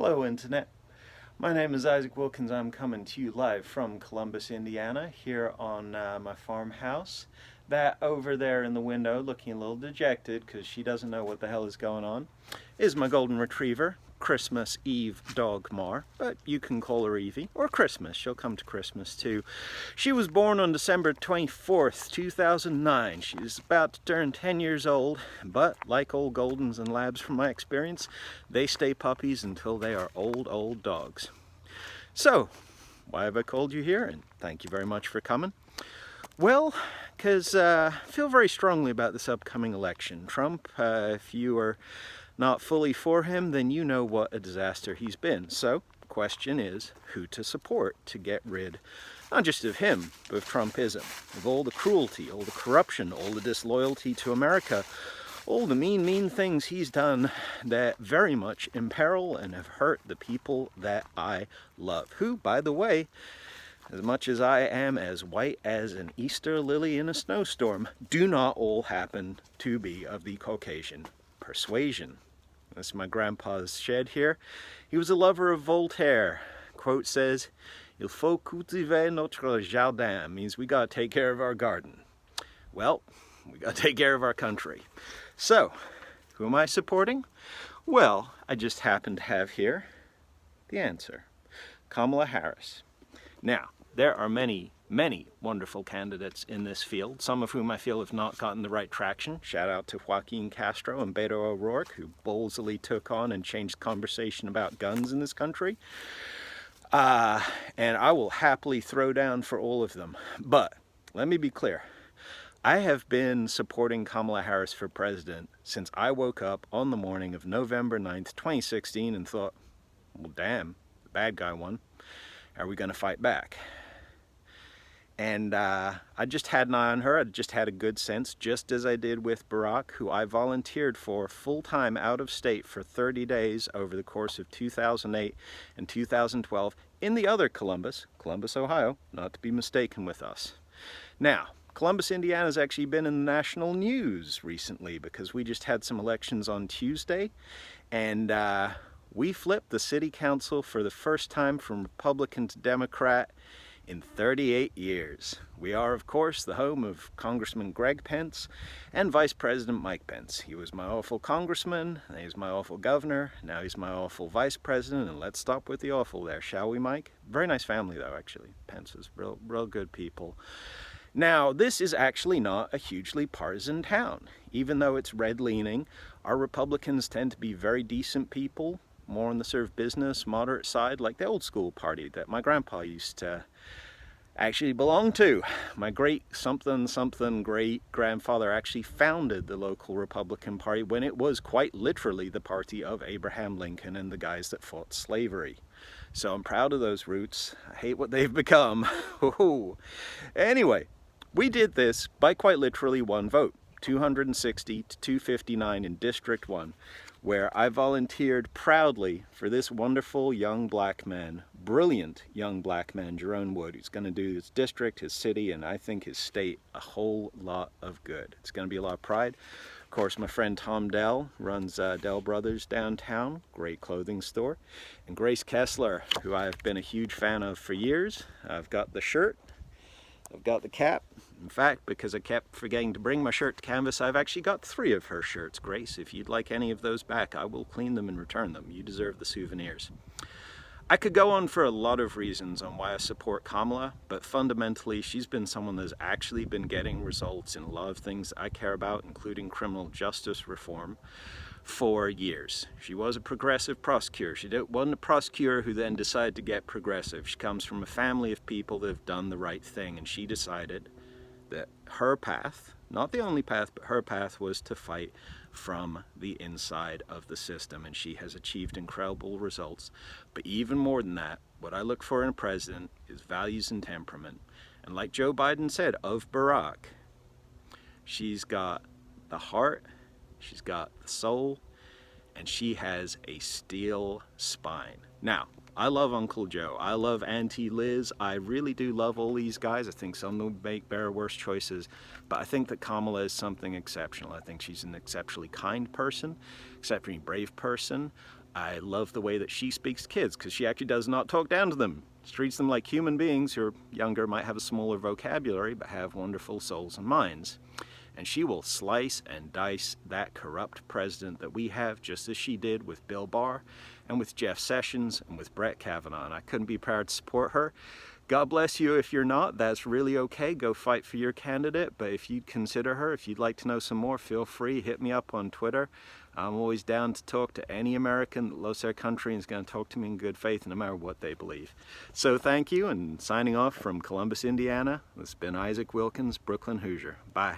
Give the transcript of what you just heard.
Hello Internet, my name is Isaac Wilkins. I'm coming to you live from Columbus, Indiana, here on my farmhouse. That over there in the window, looking a little dejected because she doesn't know what the hell is going on, is my golden retriever, Christmas Eve dog Mar, but you can call her Evie, or Christmas. She'll come to Christmas too. She was born on December 24th, 2009. She's about to turn 10 years old, but like old Goldens and Labs from my experience, they stay puppies until they are old dogs. So, why have I called you here? And thank you very much for coming. Well, because I feel very strongly about this upcoming election. Trump, if you are not fully for him, then you know what a disaster he's been. So, the question is who to support to get rid, not just of him, but of Trumpism, of all the cruelty, all the corruption, all the disloyalty to America, all the mean things he's done that very much imperil and have hurt the people that I love. Who, by the way, as much as I am as white as an Easter lily in a snowstorm, do not all happen to be of the Caucasian persuasion. That's my grandpa's shed here. He was a lover of Voltaire. Quote says, "Il faut cultiver notre jardin," means we gotta take care of our garden. Well, we gotta take care of our country. So, who am I supporting? Well, I just happen to have here the answer. Kamala Harris. Now, there are many wonderful candidates in this field, some of whom I feel have not gotten the right traction. Shout out to Julián Castro and Beto O'Rourke, who ballsily took on and changed conversation about guns in this country. And I will happily throw down for all of them. But let me be clear. I have been supporting Kamala Harris for president since I woke up on the morning of November 9th, 2016 and thought, well, damn, the bad guy won. Are we going to fight back? And I just had an eye on her. I just had a good sense, just as I did with Barack, who I volunteered for full-time out of state for 30 days over the course of 2008 and 2012 in the other Columbus, Ohio, not to be mistaken with us. Now, Columbus, Indiana has actually been in the national news recently because we just had some elections on Tuesday, and we flipped the city council for the first time from Republican to Democrat in 38 years. We are, of course, the home of Congressman Greg Pence and Vice President Mike Pence. He was my awful congressman, and he's my awful governor, now he's my awful vice president, and let's stop with the awful there, shall we, Mike? Very nice family, though, actually. Pence is real good people. Now, this is actually not a hugely partisan town. Even though it's red-leaning, our Republicans tend to be very decent people, more on the sort of business, moderate side, like the old school party that my grandpa used to actually belong to. My great something great grandfather actually founded the local Republican Party when it was quite literally the party of Abraham Lincoln and the guys that fought slavery. So I'm proud of those roots. I hate what they've become. Anyway, we did this by quite literally one vote, 260 to 259 in District 1, where I volunteered proudly for this wonderful young black man, brilliant young black man, Jerome Wood, who's going to do his district, his city, and I think his state a whole lot of good. It's going to be a lot of pride. Of course, my friend Tom Dell runs Dell Brothers downtown, great clothing store, and Grace Kessler, who I've been a huge fan of for years. I've got the shirt, I've got the cap. In fact, because I kept forgetting to bring my shirt to canvas, I've actually got 3 of her shirts. Grace, if you'd like any of those back, I will clean them and return them. You deserve the souvenirs. I could go on for a lot of reasons on why I support Kamala, but fundamentally she's been someone that's actually been getting results in a lot of things I care about, including criminal justice reform, for years. She was a progressive prosecutor. She wasn't a prosecutor who then decided to get progressive. She comes from a family of people that have done the right thing, and she decided that her path, not the only path, but her path was to fight from the inside of the system, and she has achieved incredible results. But even more than that, what I look for in a president is values and temperament. And like Joe Biden said of Barack, she's got the heart, she's got the soul, and she has a steel spine. Now, I love Uncle Joe. I love Auntie Liz. I really do love all these guys. I think some will make better or worse choices. But I think that Kamala is something exceptional. I think she's an exceptionally kind person, exceptionally brave person. I love the way that she speaks to kids, because she actually does not talk down to them. She treats them like human beings who are younger, might have a smaller vocabulary, but have wonderful souls and minds. And she will slice and dice that corrupt president that we have, just as she did with Bill Barr and with Jeff Sessions and with Brett Kavanaugh. And I couldn't be proud to support her. God bless you if you're not. That's really okay. Go fight for your candidate. But if you'd consider her, if you'd like to know some more, feel free. Hit me up on Twitter. I'm always down to talk to any American that loves their country and is going to talk to me in good faith no matter what they believe. So thank you, and signing off from Columbus, Indiana, this has been Isaac Wilkins, Brooklyn Hoosier. Bye.